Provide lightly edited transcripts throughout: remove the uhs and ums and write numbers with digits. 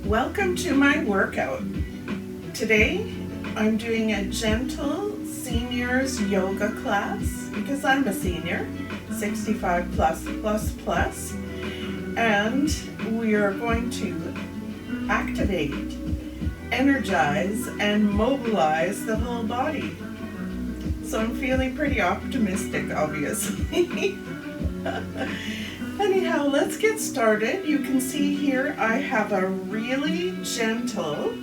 Welcome to my workout. Today I'm doing a gentle seniors yoga class because I'm a senior, 65 plus, and we are going to activate, energize, and mobilize the whole body. So I'm feeling pretty optimistic, obviously. Anyhow, let's get started. You can see here I have a really gentle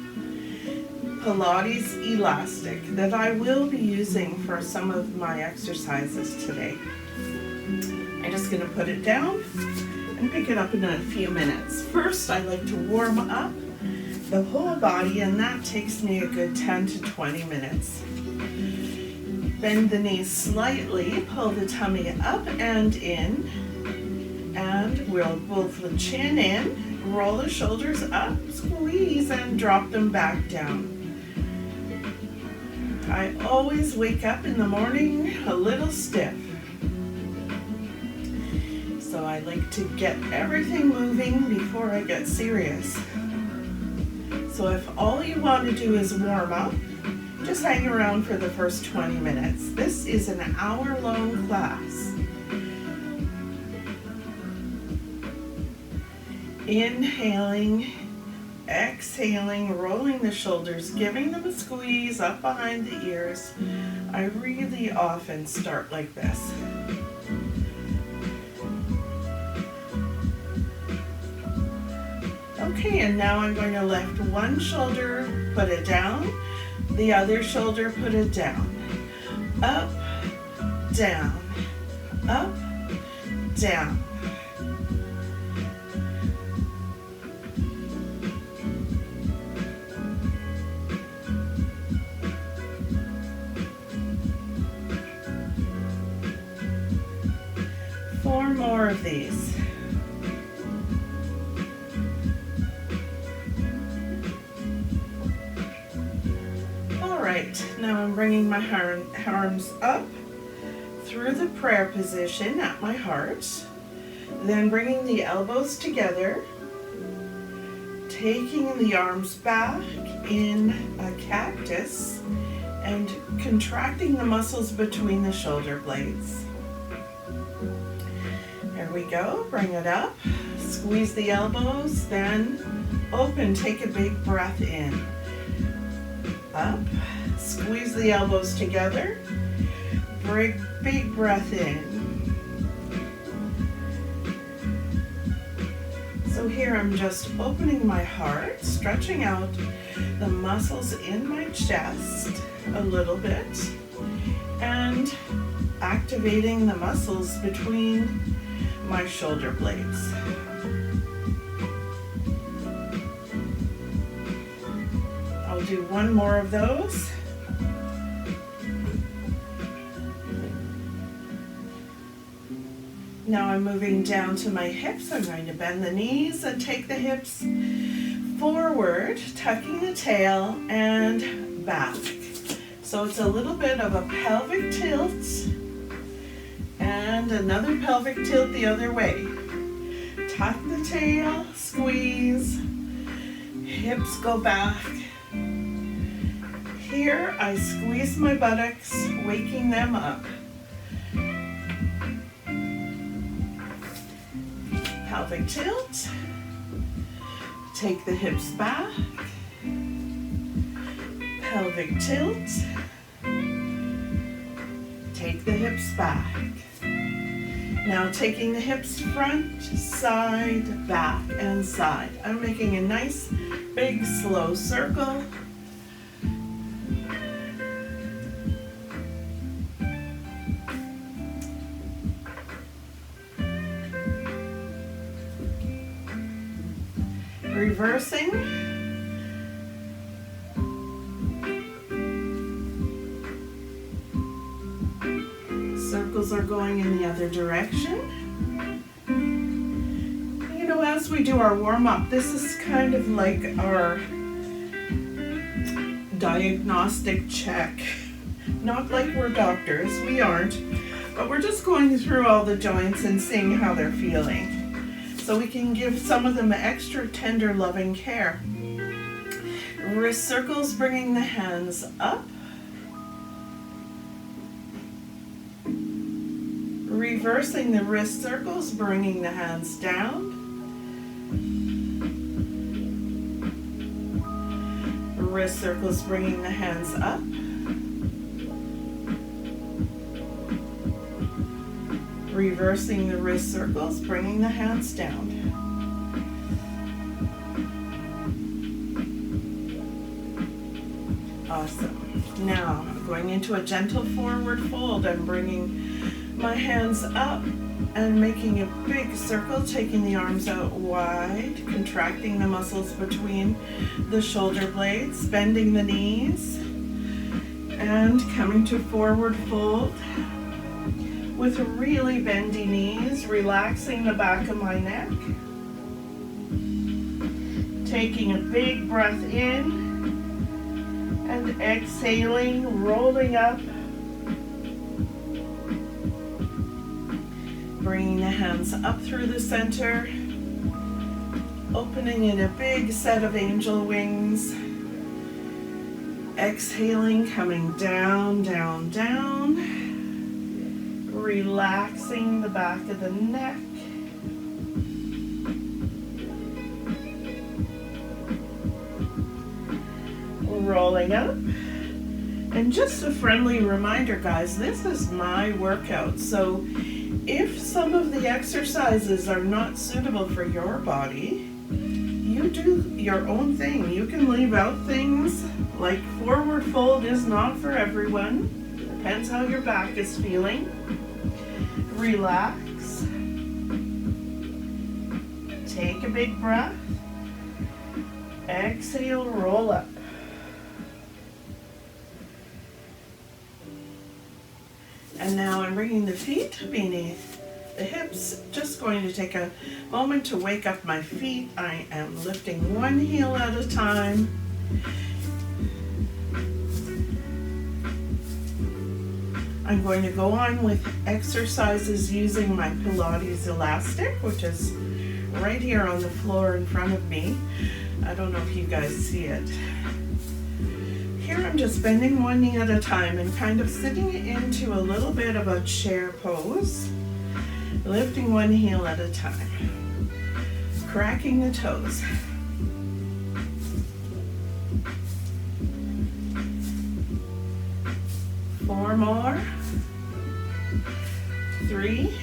Pilates elastic that I will be using for some of my exercises today. I'm just going to put it down and pick it up in a few minutes. First, I like to warm up the whole body, and that takes me a good 10 to 20 minutes. Bend the knees slightly, pull the tummy up and in, and we'll both the chin in, roll the shoulders up, squeeze, and drop them back down. I always wake up in the morning a little stiff, so I like to get everything moving before I get serious. So if all you want to do is warm up, just hang around for the first 20 minutes. This is an hour-long class. Inhaling, exhaling, rolling the shoulders, giving them a squeeze up behind the ears. I really often start like this. Okay, and now I'm going to lift one shoulder, put it down, the other shoulder, put it down. Up, down, up, down. Four more of these. Now I'm bringing my arms up through the prayer position at my heart, then bringing the elbows together, taking the arms back in a cactus, and contracting the muscles between the shoulder blades. There we go, bring it up, squeeze the elbows, then open, take a big breath in, up, squeeze the elbows together, big breath in. So here I'm just opening my heart, stretching out the muscles in my chest a little bit, and activating the muscles between my shoulder blades. I'll do one more of those. Now I'm moving down to my hips. I'm going to bend the knees and take the hips forward, tucking the tail and back. So it's a little bit of a pelvic tilt and another pelvic tilt the other way. Tuck the tail, squeeze, hips go back. Here I squeeze my buttocks, waking them up. Pelvic tilt, take the hips back, pelvic tilt, take the hips back. Now taking the hips front, side, back, and side. I'm making a nice big slow circle. Reversing. Circles are going in the other direction. You know, as we do our warm-up, this is kind of like our diagnostic check. Not like we're doctors, we aren't, but we're just going through all the joints and seeing how they're feeling. so we can give some of them extra tender, loving care. Wrist circles, bringing the hands up. Reversing the wrist circles, bringing the hands down. Wrist circles, bringing the hands up. Reversing the wrist circles, bringing the hands down. Awesome. Now I'm going into a gentle forward fold. I'm bringing my hands up and making a big circle, taking the arms out wide, contracting the muscles between the shoulder blades, bending the knees, and coming to forward fold with really bendy knees, relaxing the back of my neck. Taking a big breath in and exhaling, rolling up. Bringing the hands up through the center, opening in a big set of angel wings. Exhaling, coming down, down, down. Relaxing the back of the neck. Rolling up. And just a friendly reminder, guys, this is my workout, so if some of the exercises are not suitable for your body, you do your own thing. You can leave out things like forward fold is not for everyone. Depends how your back is feeling. Relax. Take a big breath. Exhale, roll up. And now I'm bringing the feet beneath the hips. Just going to take a moment to wake up my feet. I am lifting one heel at a time. I'm going to go on with exercises using my Pilates elastic, which is right here on the floor in front of me. I don't know if you guys see it. Here I'm just bending one knee at a time and kind of sitting into a little bit of a chair pose, lifting one heel at a time, cracking the toes. Four more. 3,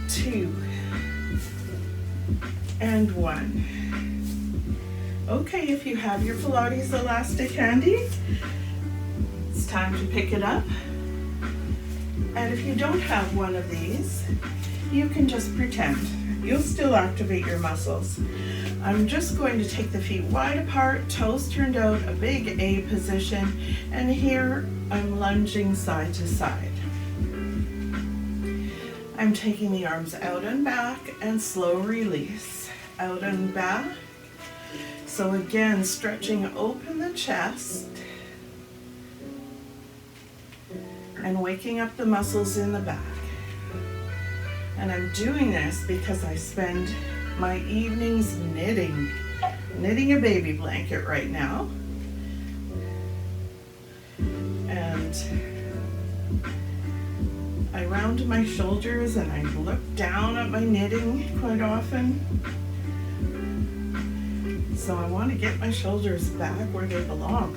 2, and 1. Okay, if you have your Pilates elastic handy, it's time to pick it up. And if you don't have one of these, you can just pretend. You'll still activate your muscles. I'm just going to take the feet wide apart, toes turned out, a big A position, and here I'm lunging side to side. I'm taking the arms out and back and slow release. Out and back. So again, stretching open the chest and waking up the muscles in the back. And I'm doing this because I spend my evenings knitting a baby blanket right now. And I round my shoulders and I look down at my knitting quite often. So I want to get my shoulders back where they belong.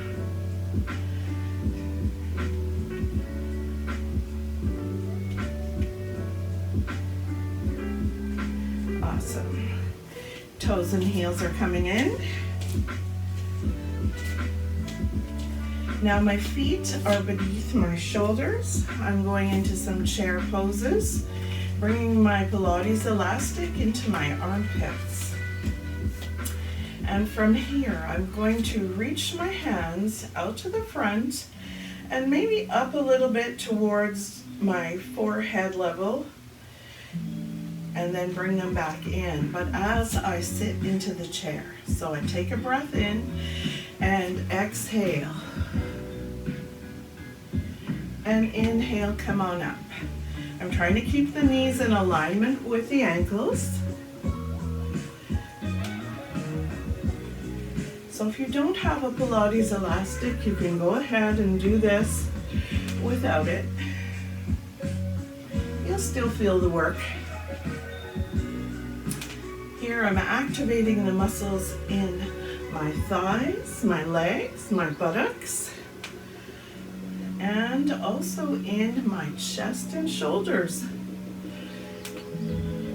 Awesome. Toes and heels are coming in. Now my feet are beneath my shoulders. I'm going into some chair poses, bringing my Pilates elastic into my armpits. And from here, I'm going to reach my hands out to the front and maybe up a little bit towards my forehead level, and then bring them back in, but as I sit into the chair. So I take a breath in and exhale. And inhale, come on up. I'm trying to keep the knees in alignment with the ankles. So if you don't have a Pilates elastic, you can go ahead and do this without it. You'll still feel the work. Here I'm activating the muscles in my thighs, my legs, my buttocks, and also in my chest and shoulders.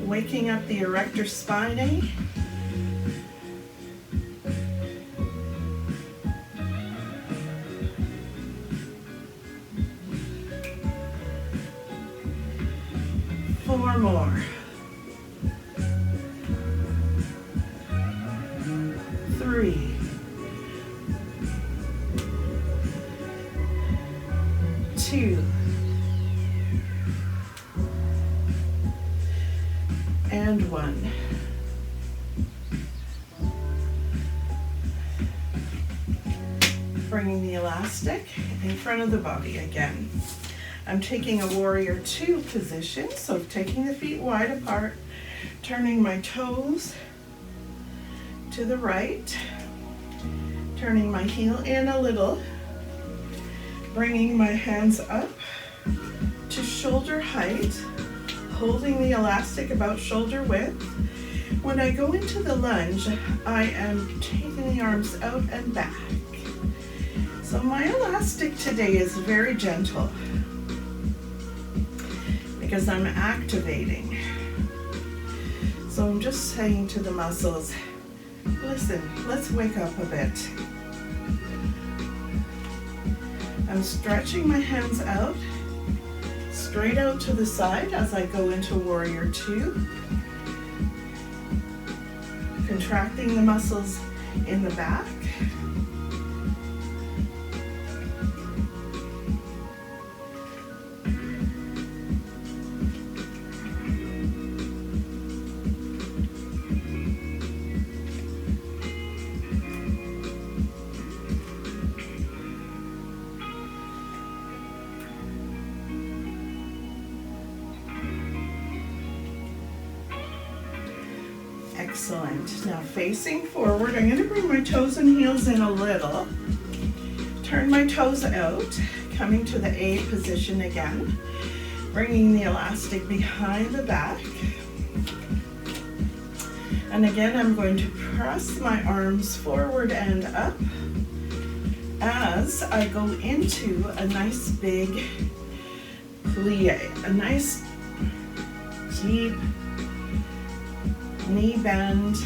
Waking up the erector spinae. Four more. 3. 2. And 1. Bringing the elastic in front of the body again. I'm taking a warrior 2 position, so taking the feet wide apart, turning my toes to the right, turning my heel in a little, bringing my hands up to shoulder height, holding the elastic about shoulder width. When I go into the lunge, I am taking the arms out and back. So my elastic today is very gentle because I'm activating. So I'm just saying to the muscles, listen, let's wake up a bit. I'm stretching my hands out, straight out to the side as I go into warrior 2. Contracting the muscles in the back. Excellent. Now facing forward, I'm going to bring my toes and heels in a little. Turn my toes out, coming to the A position again. Bringing the elastic behind the back. And again, I'm going to press my arms forward and up as I go into a nice big plie, a nice deep knee bend,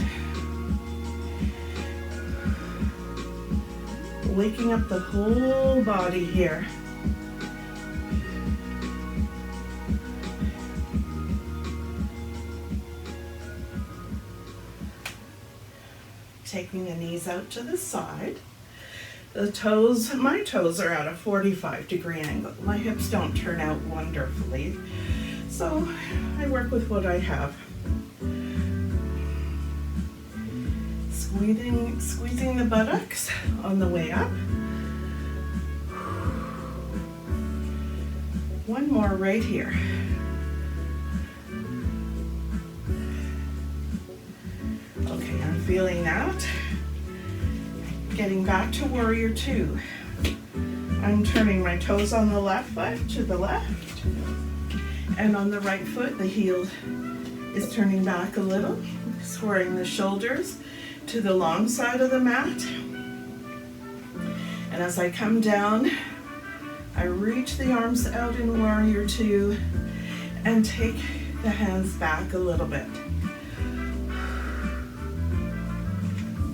waking up the whole body here. Taking the knees out to the side. The toes, my toes are at a 45-degree angle. My hips don't turn out wonderfully, so I work with what I have. Squeezing the buttocks on the way up. One more right here. Okay, I'm feeling that. Getting back to warrior 2. I'm turning my toes on the left foot to the left. And on the right foot, the heel is turning back a little, squaring the shoulders to the long side of the mat. And as I come down, I reach the arms out in warrior 2 and take the hands back a little bit.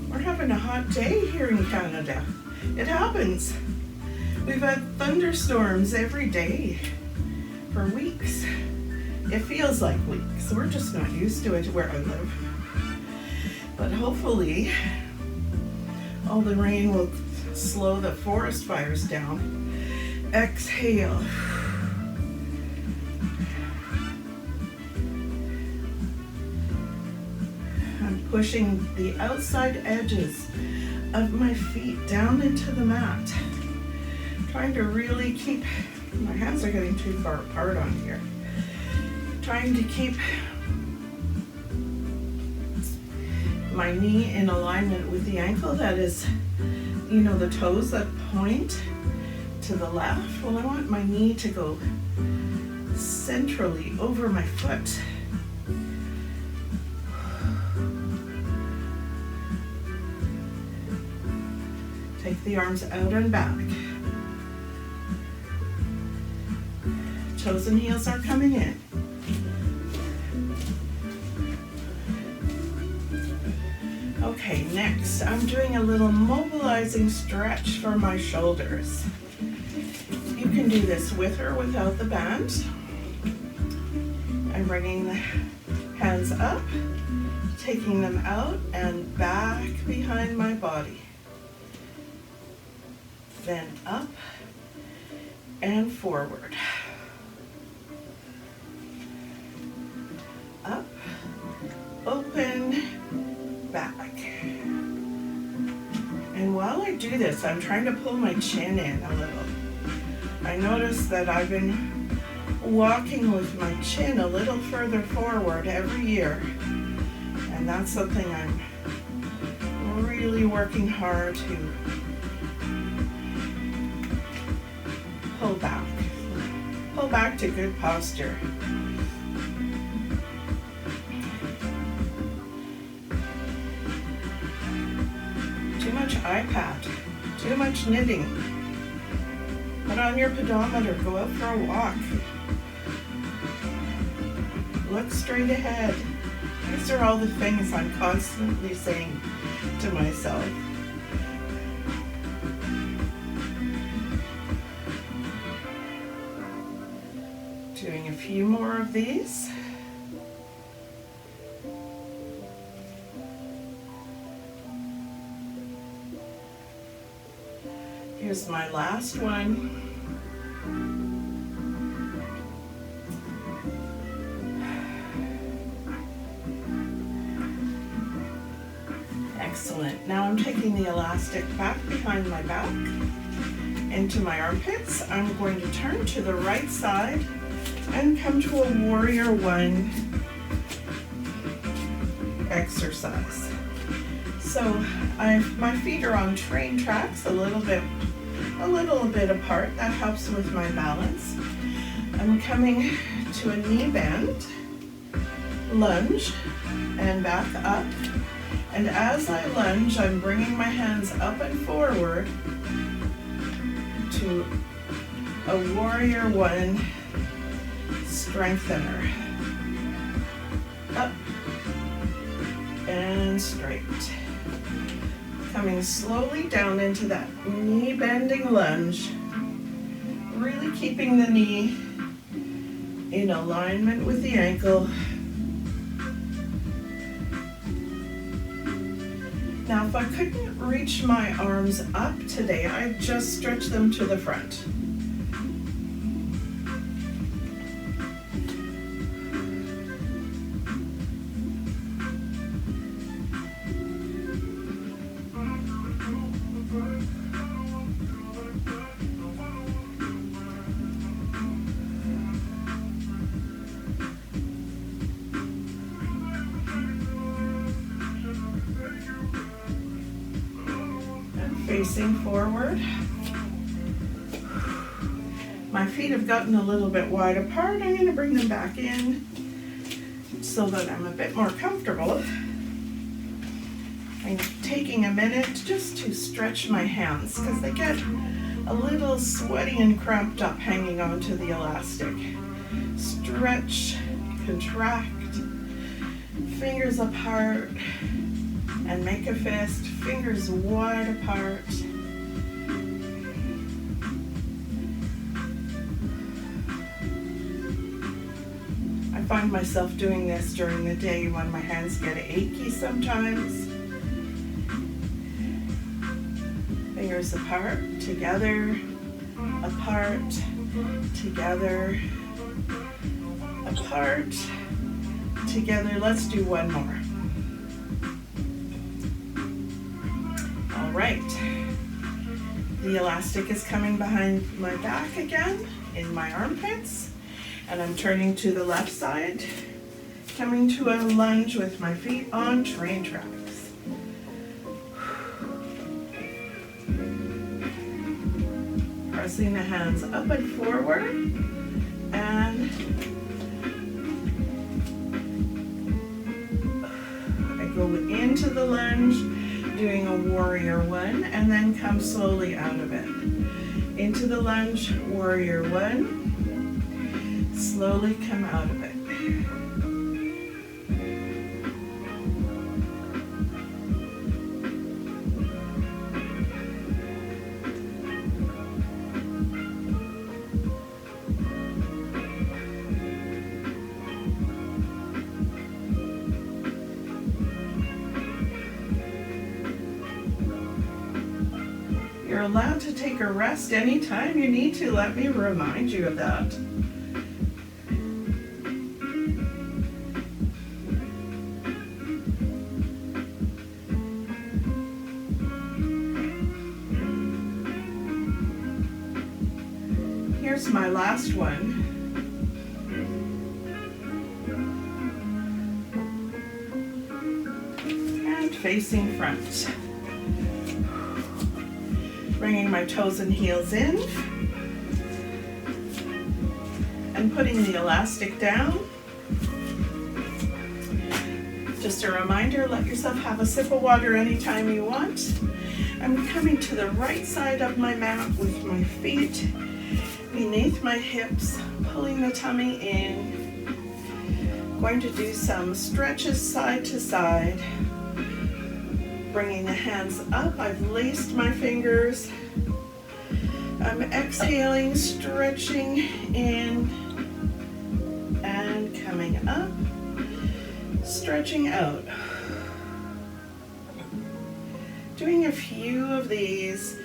We're having a hot day here in Canada. It happens. We've had thunderstorms every day for weeks. It feels like weeks. We're just not used to it where I live. But hopefully, all the rain will slow the forest fires down. Exhale. I'm pushing the outside edges of my feet down into the mat. Trying to really keep, my hands are getting too far apart on here. Trying to keep my knee in alignment with the ankle. That is, you know, the toes that point to the left. Well, I want my knee to go centrally over my foot. Take the arms out and back. Toes and heels are coming in. Okay, next I'm doing a little mobilizing stretch for my shoulders. You can do this with or without the band. I'm bringing the hands up, taking them out and back behind my body. Then up and forward. Up, open, back. And while I do this, I'm trying to pull my chin in a little. I notice that I've been walking with my chin a little further forward every year. And that's something I'm really working hard to pull back. Pull back to good posture. Too much iPad, too much knitting. Put on your pedometer, go out for a walk. Look straight ahead. These are all the things I'm constantly saying to myself. Doing a few more of these. Here's my last one. Excellent. Now I'm taking the elastic back behind my back into my armpits. I'm going to turn to the right side and come to a warrior one exercise. So my feet are on train tracks a little bit apart. That helps with my balance. I'm coming to a knee bend, lunge, and back up. And as I lunge, I'm bringing my hands up and forward to a warrior one strengthener. Up and straight. Coming slowly down into that knee bending lunge. Really keeping the knee in alignment with the ankle. Now, if I couldn't reach my arms up today, I'd just stretch them to the front. Facing forward. My feet have gotten a little bit wide apart. I'm going to bring them back in so that I'm a bit more comfortable. I'm taking a minute just to stretch my hands because they get a little sweaty and cramped up hanging onto the elastic. Stretch, contract, fingers apart, and make a fist, fingers wide apart. I find myself doing this during the day when my hands get achy sometimes. Fingers apart, together, apart, together, apart, together. Let's do one more. All right. The elastic is coming behind my back again in my armpits. And I'm turning to the left side, coming to a lunge with my feet on train tracks. Pressing the hands up and forward, and I go into the lunge, doing a warrior one, and then come slowly out of it. Into the lunge, warrior one, slowly come out of it. You're allowed to take a rest anytime you need to. Let me remind you of that. Here's my last one. And facing front. Bringing my toes and heels in and putting the elastic down. Just a reminder, let yourself have a sip of water anytime you want. I'm coming to the right side of my mat with my feet beneath my hips, pulling the tummy in. Going to do some stretches side to side. Bringing the hands up, I've laced my fingers. I'm exhaling, stretching in and coming up, stretching out. Doing a few of these,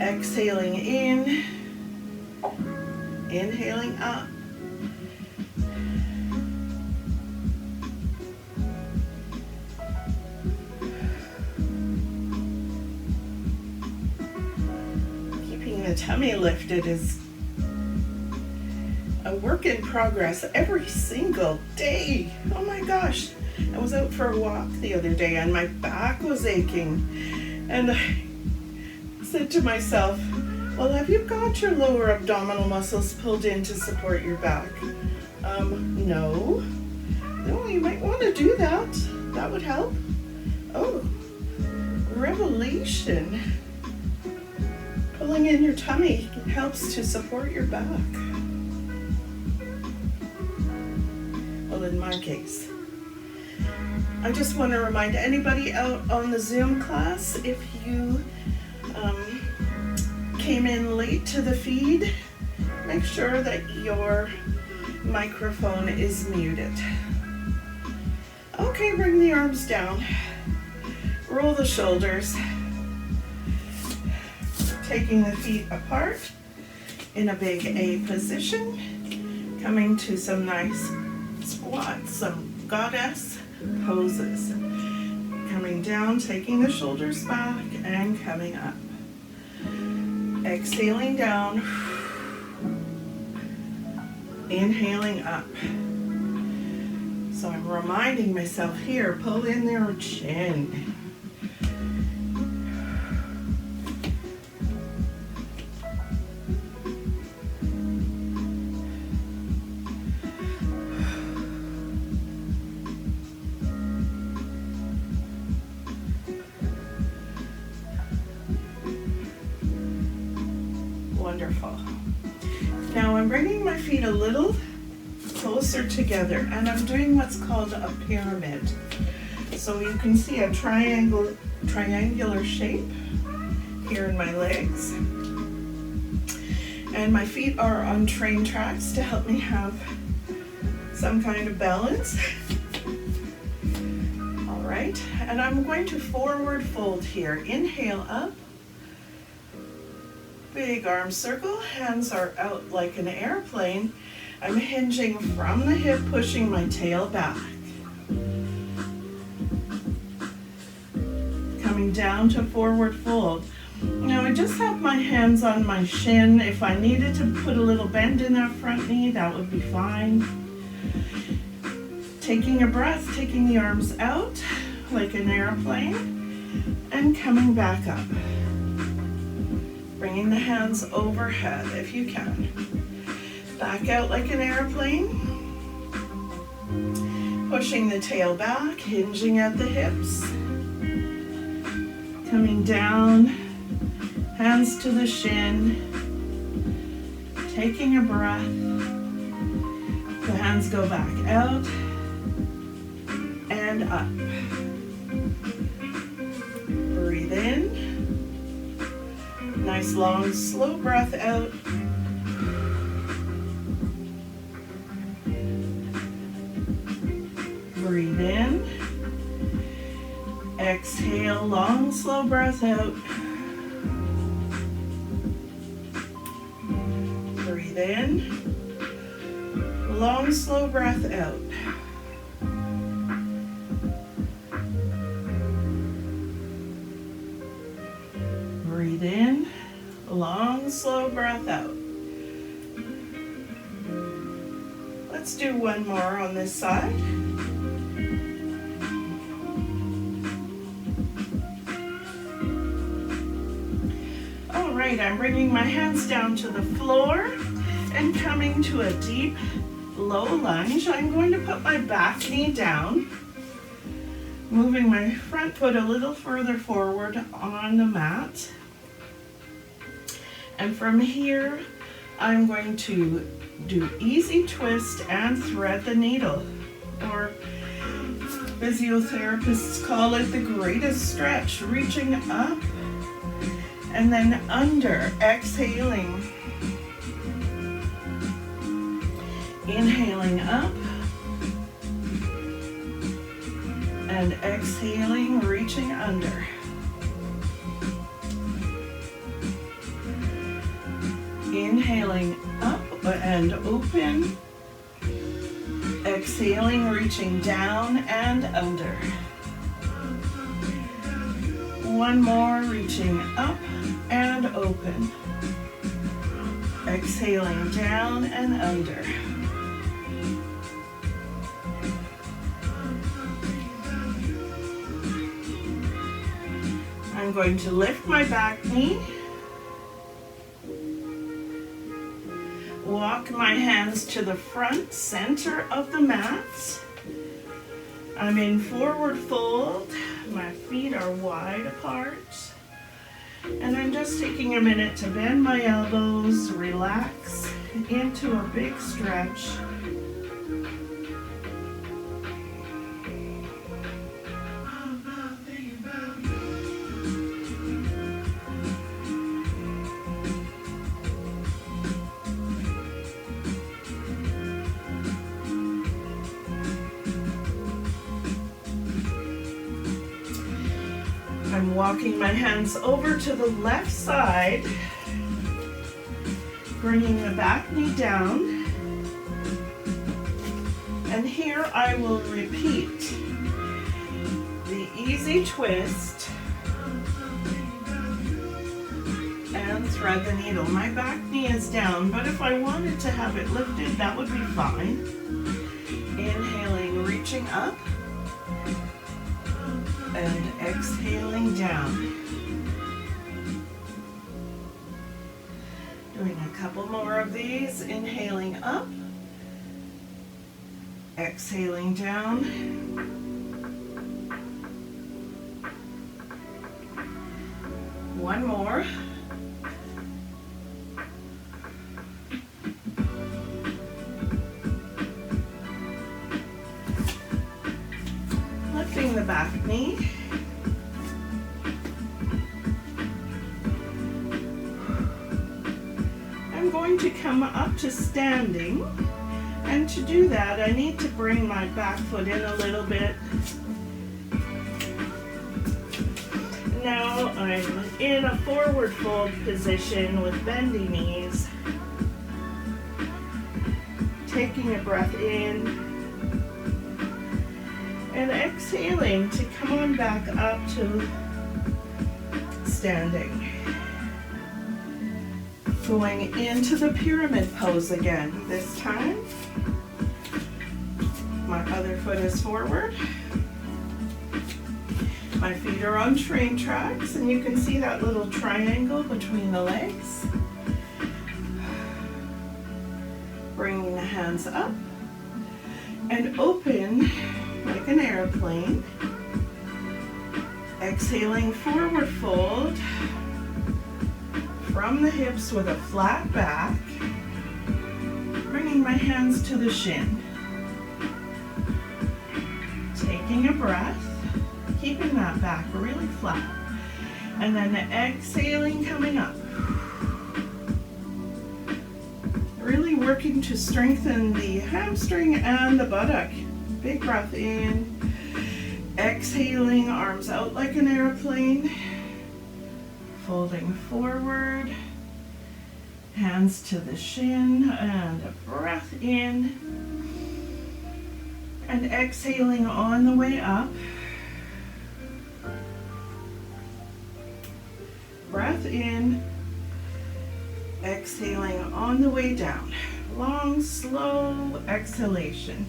exhaling in, inhaling up. The tummy lifted is a work in progress every single day. Oh my gosh. I was out for a walk the other day and my back was aching. And I said to myself, well, have you got your lower abdominal muscles pulled in to support your back? No. No, you might want to do that. That would help. Oh, revelation. Pulling in your tummy helps to support your back. Well, in my case. I just want to remind anybody out on the Zoom class, if you came in late to the feed, make sure that your microphone is muted. Okay, bring the arms down. Roll the shoulders. Taking the feet apart in a big A position, coming to some nice squats, some goddess poses. Coming down, taking the shoulders back and coming up. Exhaling down, inhaling up. So I'm reminding myself here, pull in their chin. Wonderful. Now I'm bringing my feet a little closer together and I'm doing what's called a pyramid. So you can see a triangular shape here in my legs. And my feet are on train tracks to help me have some kind of balance. All right, and I'm going to forward fold here. Inhale up. Big arm circle, hands are out like an airplane. I'm hinging from the hip, pushing my tail back. Coming down to forward fold. Now I just have my hands on my shin. If I needed to put a little bend in that front knee, that would be fine. Taking a breath, taking the arms out like an airplane and coming back up. Bringing the hands overhead if you can. Back out like an airplane. Pushing the tail back, hinging at the hips. Coming down, hands to the shin. Taking a breath. The hands go back out and up. Breathe in. Nice long slow breath out. Breathe in. Exhale, long slow breath out. Breathe in. Long slow breath out. Breathe in, long, slow breath out. Let's do one more on this side. All right, I'm bringing my hands down to the floor and coming to a deep, low lunge. I'm going to put my back knee down, moving my front foot a little further forward on the mat. And from here, I'm going to do easy twist and thread the needle, or physiotherapists call it the greatest stretch, reaching up and then under, exhaling. Inhaling up and exhaling, reaching under. Inhaling up and open. Exhaling, reaching down and under. One more, reaching up and open. Exhaling down and under. I'm going to lift my back knee. Walk my hands to the front center of the mat. I'm in forward fold. My feet are wide apart. And I'm just taking a minute to bend my elbows, relax into a big stretch. I'm walking my hands over to the left side, bringing the back knee down, and here I will repeat the easy twist and thread the needle. My back knee is down, but if I wanted to have it lifted, that would be fine. Inhaling, reaching up, and exhaling down. Doing a couple more of these. Inhaling up, exhaling down. One more. Lifting the back knee. I'm going to come up to standing, and to do that I need to bring my back foot in a little bit. Now I'm in a forward fold position with bendy knees. Taking a breath in and exhaling to come on back up to standing. Going into the pyramid pose again. This time, my other foot is forward. My feet are on train tracks, and you can see that little triangle between the legs. Bringing the hands up and open like an airplane. Exhaling, forward fold from the hips with a flat back. Bringing my hands to the shin. Taking a breath, keeping that back really flat. And then exhaling, coming up. Really working to strengthen the hamstring and the buttock. Big breath in. Exhaling, arms out like an airplane. Folding forward. Hands to the shin and a breath in. And exhaling on the way up. Breath in. Exhaling on the way down. Long, slow exhalation.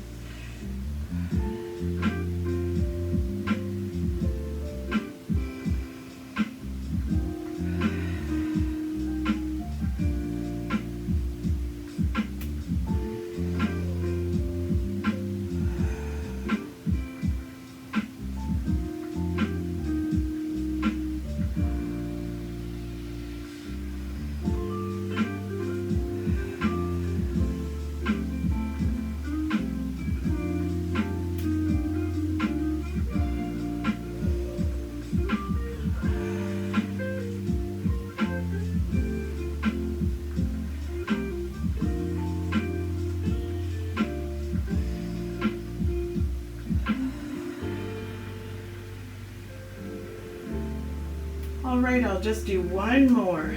All right, I'll just do one more.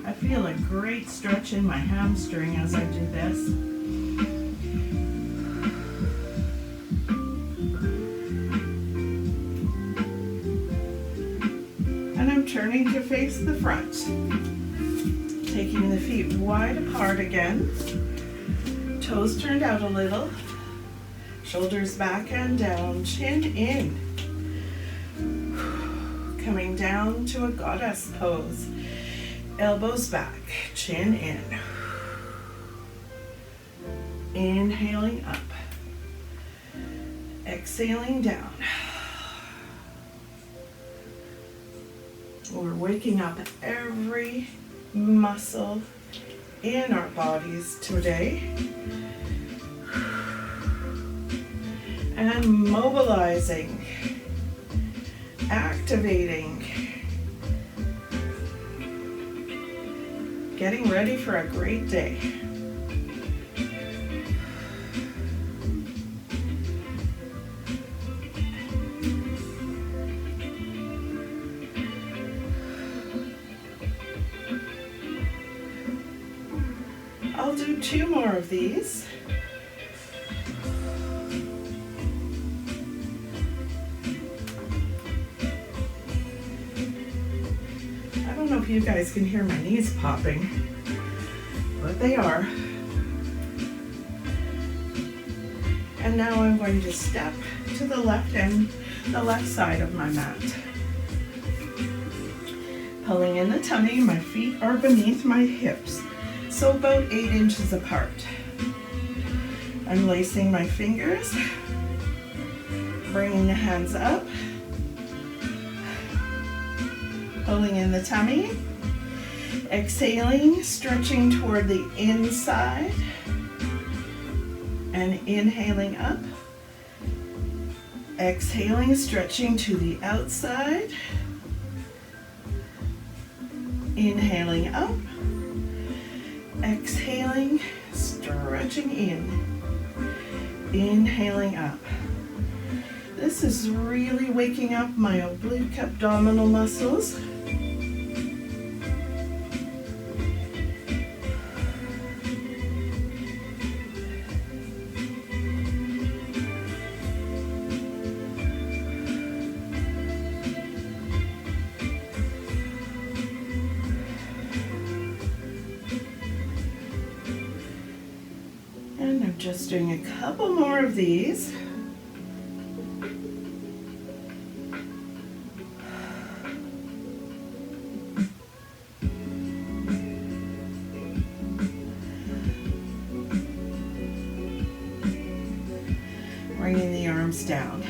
I feel a great stretch in my hamstring as I do this. And I'm turning to face the front. Taking the feet wide apart again. Toes turned out a little, shoulders back and down, chin in. Coming down to a goddess pose, elbows back, chin in. Inhaling up, exhaling down. We're waking up every muscle in our bodies today. And mobilizing, activating, getting ready for a great day. I'll do 2 more of these. I don't know if you guys can hear my knees popping, but they are. And now I'm going to step to the left side of my mat. Pulling in the tummy, my feet are beneath my hips, so about 8 inches apart. I'm lacing my fingers, bringing the hands up, pulling in the tummy, exhaling, stretching toward the inside, and inhaling up, exhaling, stretching to the outside, inhaling up, exhaling, stretching in, inhaling up. This is really waking up my oblique abdominal muscles. Just doing a couple more of these. Bringing the arms down.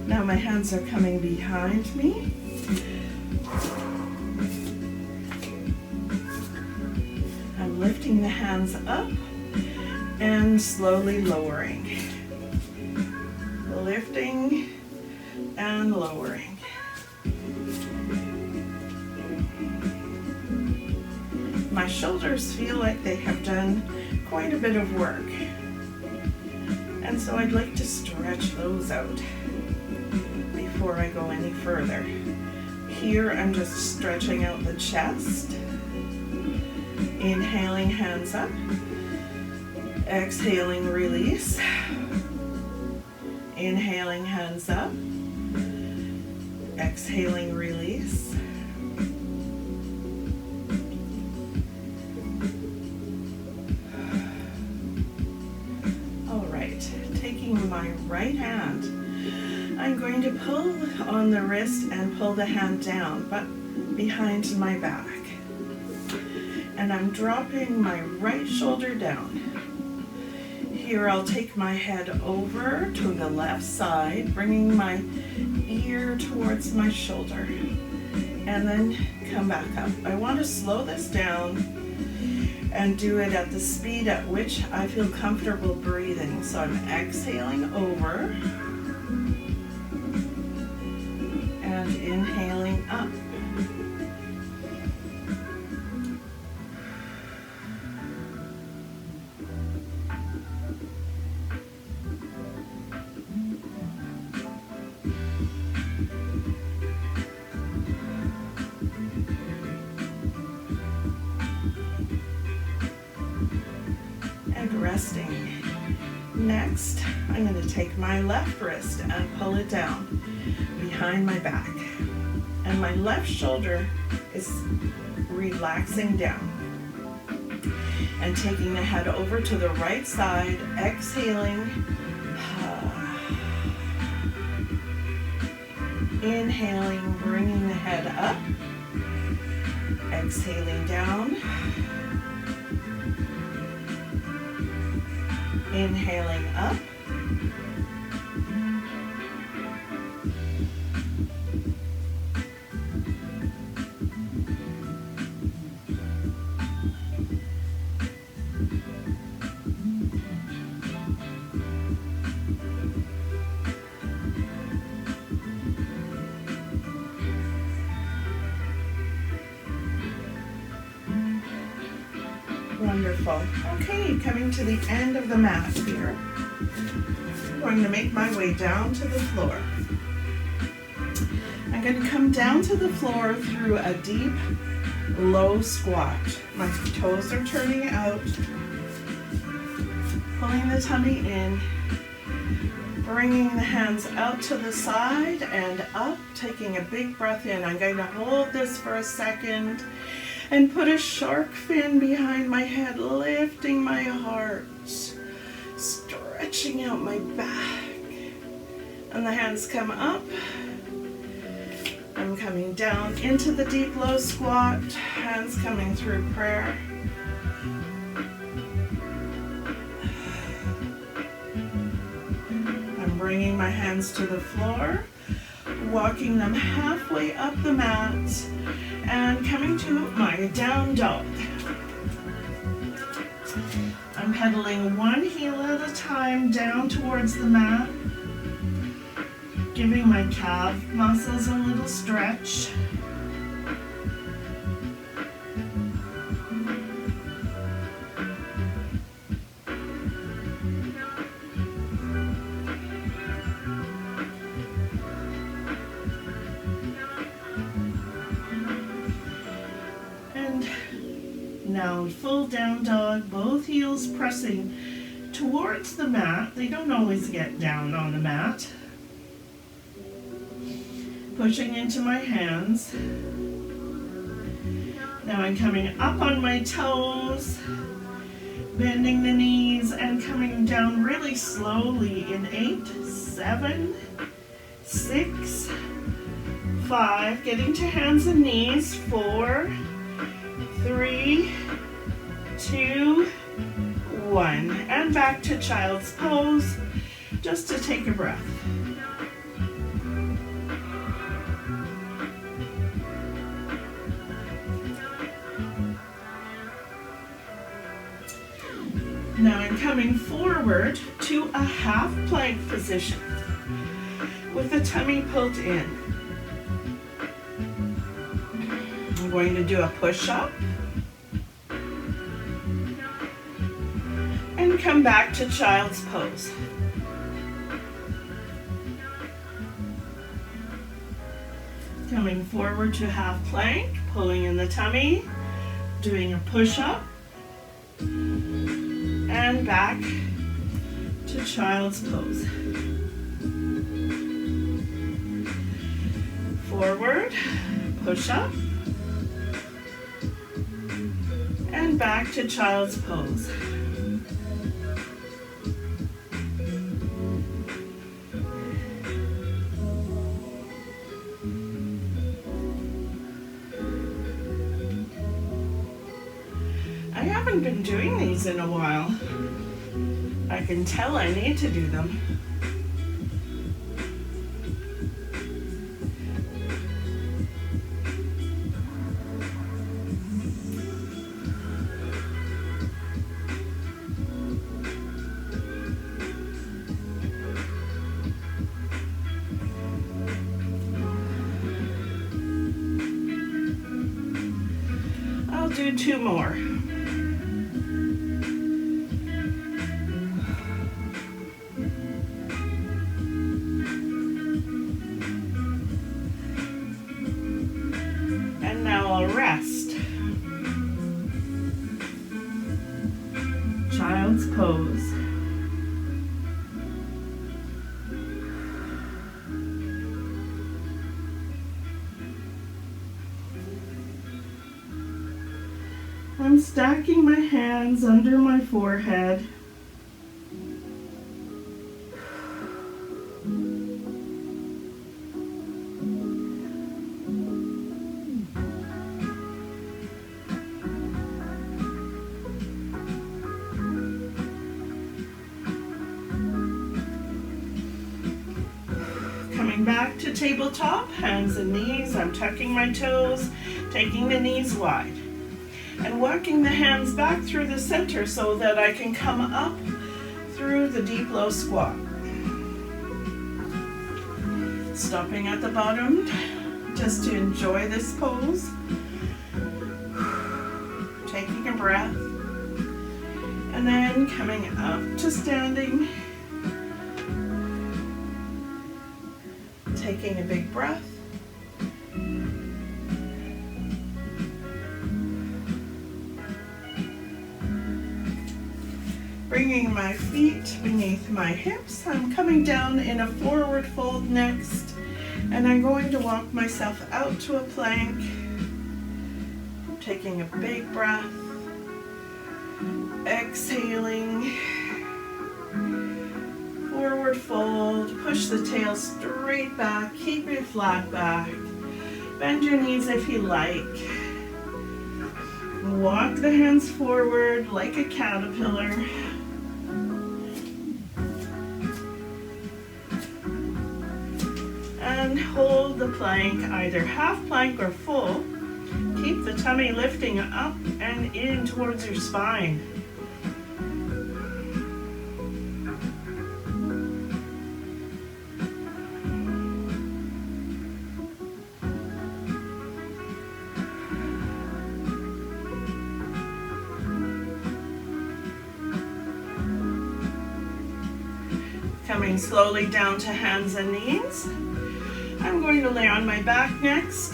Now my hands are coming behind me. I'm lifting the hands up and slowly lowering. Lifting and lowering. My shoulders feel like they have done quite a bit of work. And so I'd like to stretch those out before I go any further. Here I'm just stretching out the chest. Inhaling, hands up. Exhaling, release. Inhaling, hands up. Exhaling, release. All right, taking my right hand, I'm going to pull on the wrist and pull the hand down, but behind my back. And I'm dropping my right shoulder down. Here I'll take my head over to the left side, bringing my ear towards my shoulder, and then come back up. I want to slow this down and do it at the speed at which I feel comfortable breathing. So I'm exhaling over and inhaling up. Resting. Next, I'm going to take my left wrist and pull it down behind my back. And my left shoulder is relaxing down. And taking the head over to the right side, exhaling. Inhaling, bringing the head up. Exhaling down. Inhaling up. Wonderful. Okay, coming to the end of the mat here. I'm going to make my way down to the floor. I'm going to come down to the floor through a deep, low squat. My toes are turning out, pulling the tummy in, bringing the hands out to the side and up, taking a big breath in. I'm going to hold this for a second and put a shark fin behind my head, lifting my heart, stretching out my back. And the hands come up. I'm coming down into the deep low squat, hands coming through prayer. I'm bringing my hands to the floor, walking them halfway up the mat, and coming to my down dog. I'm pedaling one heel at a time down towards the mat, giving my calf muscles a little stretch. Now full down dog, both heels pressing towards the mat. They don't always get down on the mat. Pushing into my hands. Now I'm coming up on my toes, Bending the knees and coming down really slowly in 8, 7, 6, 5, getting to hands and knees, 4, 3, 2, 1, and back to child's pose, just to take a breath. Now I'm coming forward to a half plank position with the tummy pulled in. I'm going to do a push-up and come back to child's pose. Coming forward to half plank, pulling in the tummy, doing a push-up, and back to child's pose. Forward, push up, and back to child's pose. I haven't been doing these in a while. I can tell I need to do them. I'll do 2 more. Rest. Child's pose. I'm stacking my hands under my forehead. Back to tabletop, hands and knees. I'm tucking my toes, taking the knees wide, and walking the hands back through the center so that I can come up through the deep low squat. Stopping at the bottom just to enjoy this pose. Taking a breath, and then coming up to standing. Taking a big breath. Bringing my feet beneath my hips. I'm coming down in a forward fold next, and I'm going to walk myself out to a plank. Taking a big breath. Exhaling. Forward fold, push the tail straight back, keep your flat back. Bend your knees if you like. Walk the hands forward like a caterpillar. And hold the plank, either half plank or full. Keep the tummy lifting up and in towards your spine. Coming slowly down to hands and knees. I'm going to lay on my back next.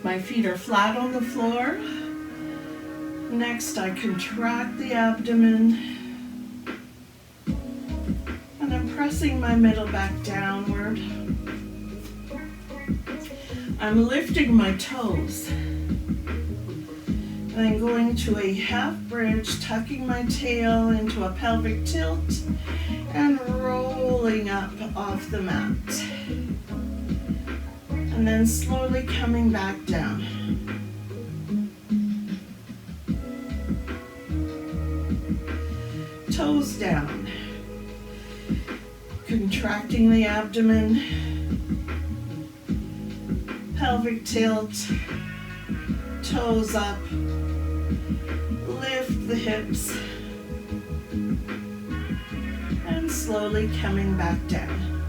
My feet are flat on the floor. Next, I contract the abdomen, and I'm pressing my middle back downward. I'm lifting my toes, and I'm going to a half bridge, tucking my tail into a pelvic tilt, and rolling up off the mat. And then slowly coming back down. Toes down. Contracting the abdomen. Pelvic tilt. Toes up. Lift the hips. And slowly coming back down.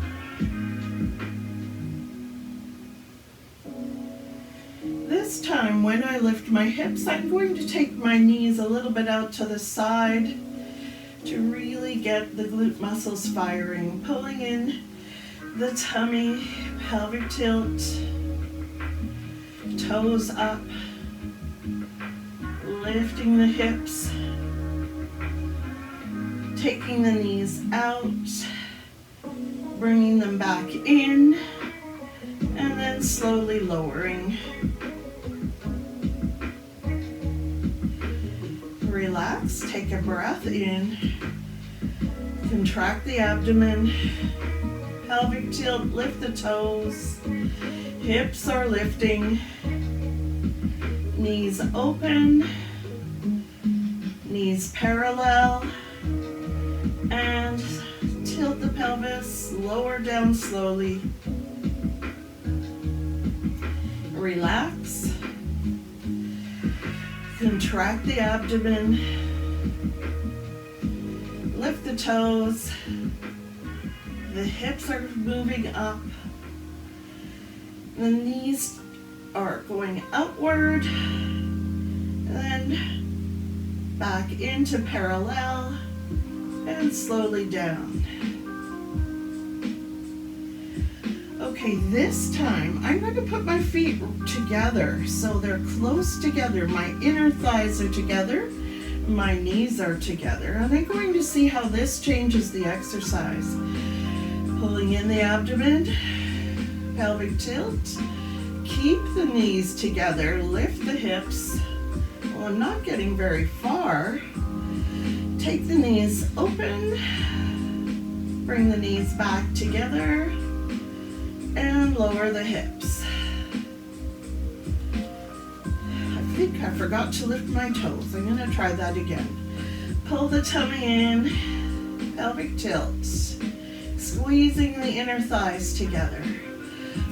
This time when I lift my hips, I'm going to take my knees a little bit out to the side to really get the glute muscles firing, pulling in the tummy, pelvic tilt, toes up, lifting the hips, taking the knees out, bringing them back in, and then slowly lowering. Relax, take a breath in, contract the abdomen, pelvic tilt, lift the toes, hips are lifting, knees open, knees parallel, and tilt the pelvis, lower down slowly. Relax. Contract the abdomen, lift the toes, the hips are moving up, the knees are going outward, and then back into parallel, and slowly down. Okay, this time I'm going to put my feet together so they're close together. My inner thighs are together, my knees are together, and I'm going to see how this changes the exercise. Pulling in the abdomen, pelvic tilt, keep the knees together, lift the hips. Well, I'm not getting very far. Take the knees open, bring the knees back together, and lower the hips. I think I forgot to lift my toes. I'm going to try that again. Pull the tummy in, pelvic tilt, squeezing the inner thighs together,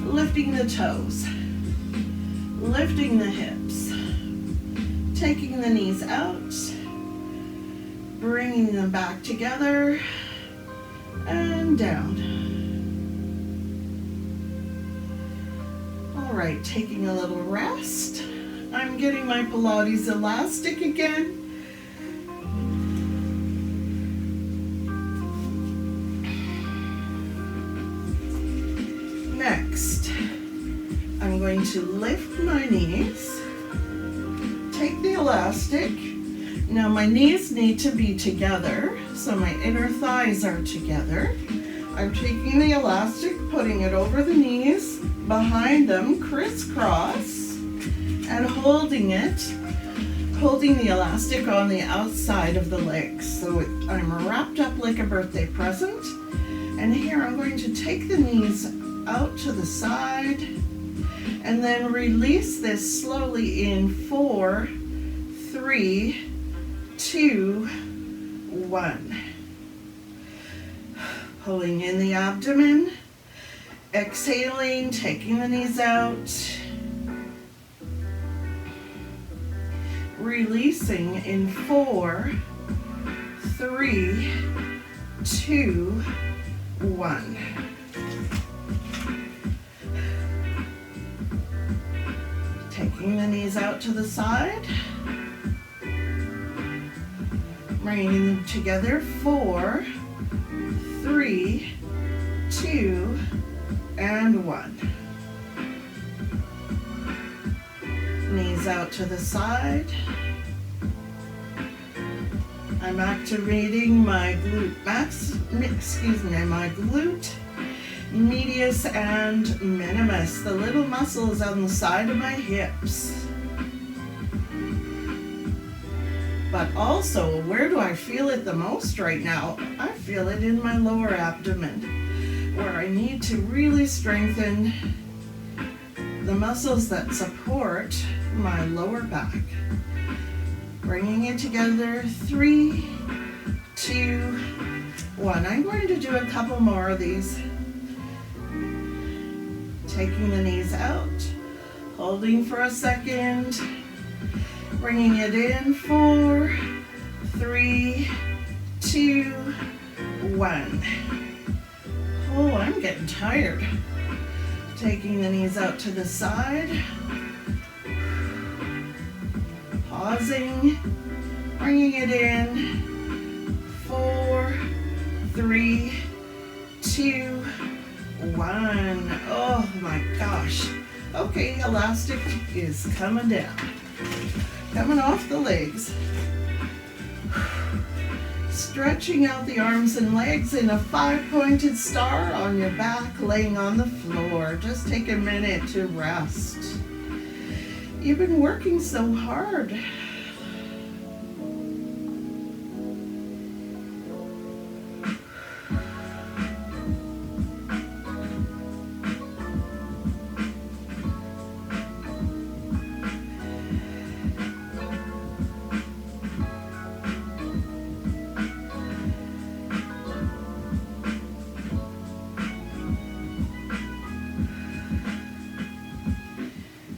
lifting the toes, lifting the hips, taking the knees out, bringing them back together, and down. All right, taking a little rest. I'm getting my Pilates elastic again. Next, I'm going to lift my knees, take the elastic. Now my knees need to be together, so my inner thighs are together. I'm taking the elastic, putting it over the knees, behind them, crisscross, and holding it, holding the elastic on the outside of the legs. So I'm wrapped up like a birthday present. And here I'm going to take the knees out to the side and then release this slowly in 4, 3, 2, 1. Pulling in the abdomen, exhaling, taking the knees out, releasing in 4, 3, 2, 1. Taking the knees out to the side, bringing them together, 4, 3, 2, and 1. Knees out to the side, I'm activating my my glute medius and minimus, the little muscles on the side of my hips. But also, where do I feel it the most right now? I feel it in my lower abdomen, where I need to really strengthen the muscles that support my lower back. Bringing it together, 3, 2, 1. I'm going to do a couple more of these. Taking the knees out, holding for a second, bringing it in, 4, 3, 2, 1. Oh, I'm getting tired. Taking the knees out to the side, pausing, bringing it in, 4, 3, 2, 1. Oh my gosh. Okay, elastic is coming down. Coming off the legs. Stretching out the arms and legs in a 5-pointed star on your back, laying on the floor. Just take a minute to rest. You've been working so hard.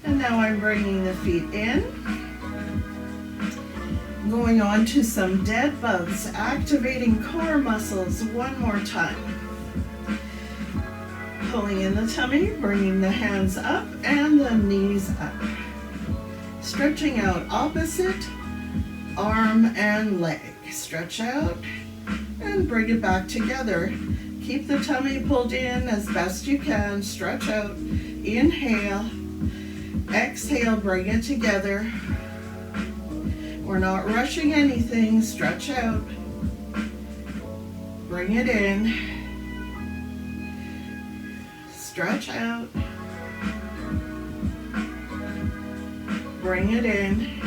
Now I'm bringing the feet in, going on to some dead bugs, activating core muscles one more time. Pulling in the tummy, bringing the hands up and the knees up. Stretching out opposite arm and leg. Stretch out and bring it back together. Keep the tummy pulled in as best you can. Stretch out, inhale. Exhale, bring it together. We're not rushing anything. Stretch out. Bring it in. Stretch out. Bring it in.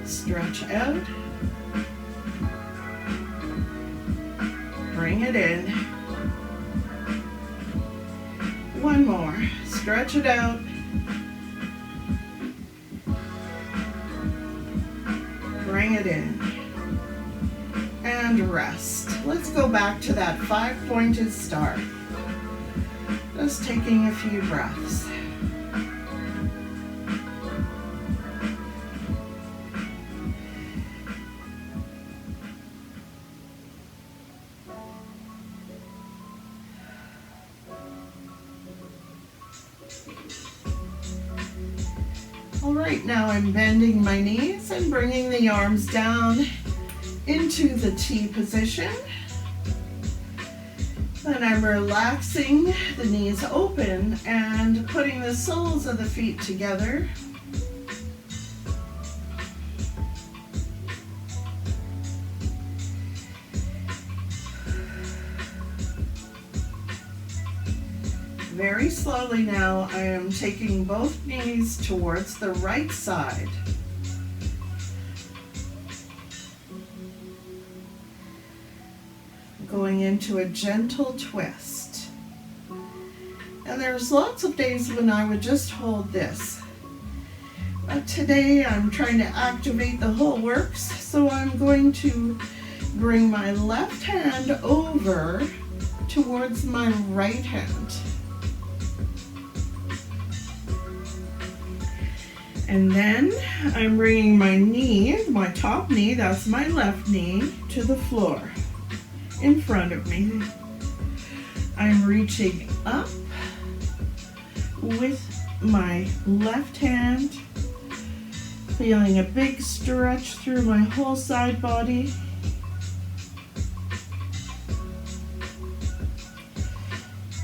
Stretch out. Bring it in. One more. Stretch it out. Bring it in. And rest. Let's go back to that 5-pointed star. Just taking a few breaths. All right, now I'm bending my knees and bringing the arms down into the T position. Then I'm relaxing the knees open and putting the soles of the feet together. Very slowly now, I am taking both knees towards the right side. Going into a gentle twist. And there's lots of days when I would just hold this. But today I'm trying to activate the whole works, so I'm going to bring my left hand over towards my right hand. And then I'm bringing my knee, my top knee, that's my left knee, to the floor in front of me. I'm reaching up with my left hand, feeling a big stretch through my whole side body.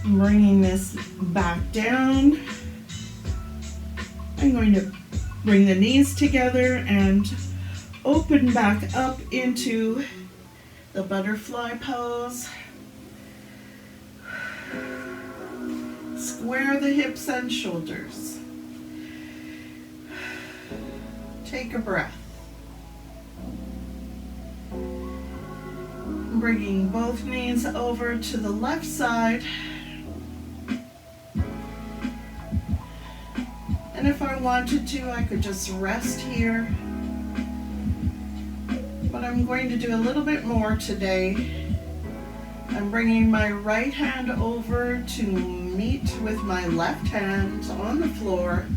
Bringing this back down. I'm going to Bring the knees together and open back up into the butterfly pose. Square the hips and shoulders. Take a breath. Bringing both knees over to the left side. And if I wanted to, I could just rest here. But I'm going to do a little bit more today. I'm bringing my right hand over to meet with my left hand on the floor.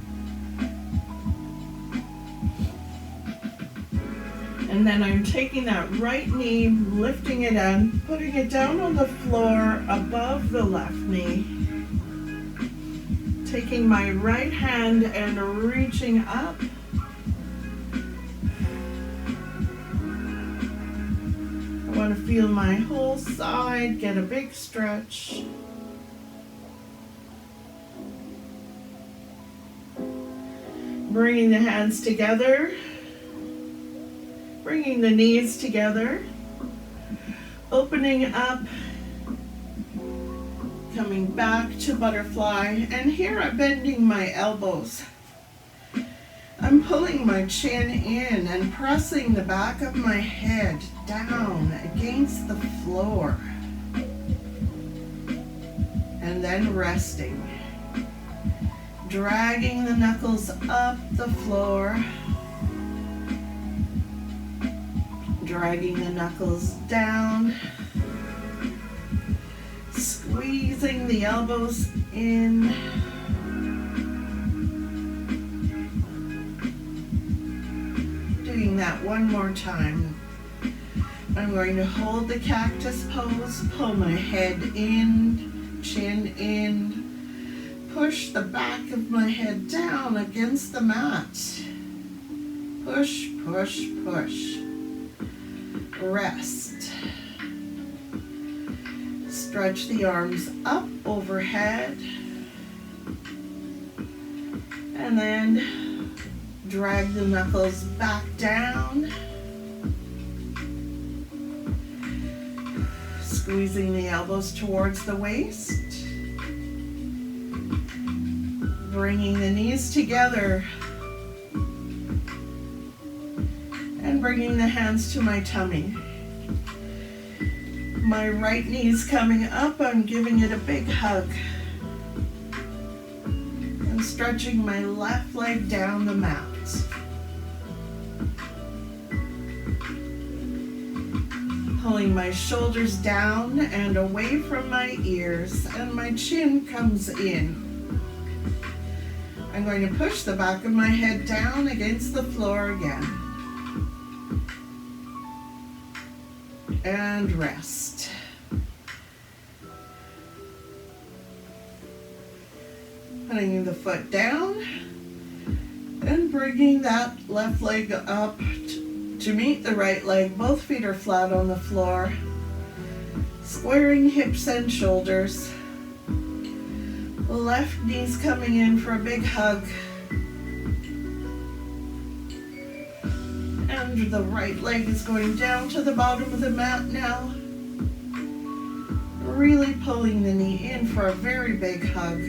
And then I'm taking that right knee, lifting it in, putting it down on the floor above the left knee. Taking my right hand and reaching up. I want to feel my whole side, get a big stretch. Bringing the hands together. Bringing the knees together. Opening up. Coming back to butterfly. And here I'm bending my elbows. I'm pulling my chin in and pressing the back of my head down against the floor. And then resting. Dragging the knuckles up the floor. Dragging the knuckles down. Squeezing the elbows in. Doing that one more time. I'm going to hold the cactus pose, pull my head in, chin in, push the back of my head down against the mat. Push, push, push. Rest. Stretch the arms up overhead. And then drag the knuckles back down. Squeezing the elbows towards the waist. Bringing the knees together. And bringing the hands to my tummy. My right knee's coming up. I'm giving it a big hug. And stretching my left leg down the mat. Pulling my shoulders down and away from my ears, and my chin comes in. I'm going to push the back of my head down against the floor again. And rest. Putting the foot down and bringing that left leg up to meet the right leg. Both feet are flat on the floor. Squaring hips and shoulders. Left knee's coming in for a big hug. And the right leg is going down to the bottom of the mat now. Really pulling the knee in for a very big hug.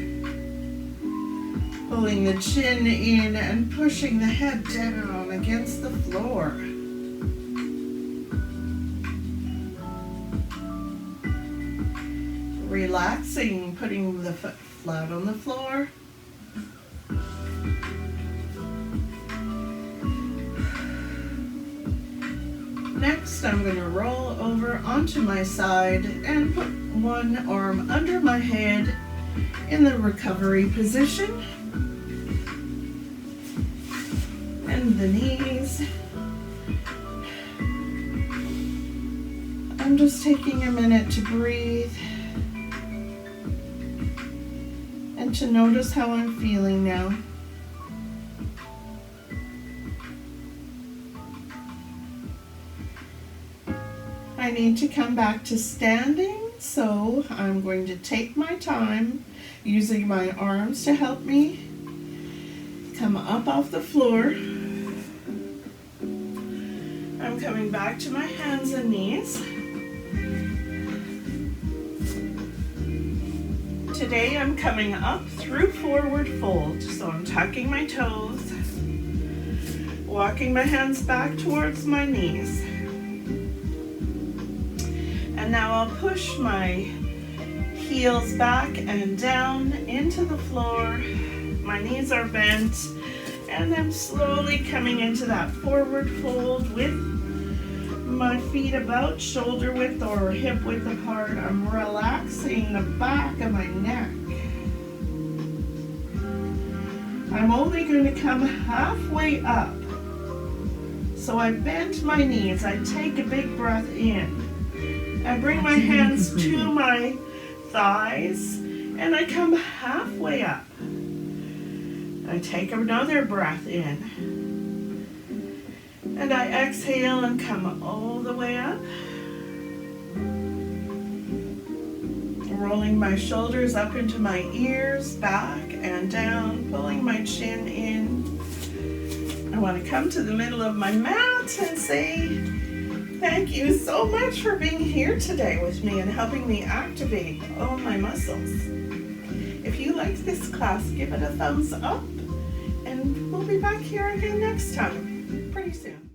Pulling the chin in and pushing the head down against the floor. Relaxing, putting the foot flat on the floor. Next, I'm going to roll over onto my side and put one arm under my head in the recovery position. And the knees. I'm just taking a minute to breathe and to notice how I'm feeling now. I need to come back to standing, so I'm going to take my time using my arms to help me. Come come up off the floor. I'm coming back to my hands and knees. Today I'm coming up through forward fold, so I'm tucking my toes, walking my hands back towards my knees. And now I'll push my heels back and down into the floor. My knees are bent, and I'm slowly coming into that forward fold with my feet about shoulder width or hip width apart. I'm relaxing the back of my neck. I'm only going to come halfway up. So I bent my knees. I take a big breath in. I bring my hands to my thighs and I come halfway up. I take another breath in. And I exhale and come all the way up. Rolling my shoulders up into my ears, back and down, pulling my chin in. I want to come to the middle of my mat and say, thank you so much for being here today with me and helping me activate all my muscles. If you liked this class, give it a thumbs up, and we'll be back here again next time, pretty soon.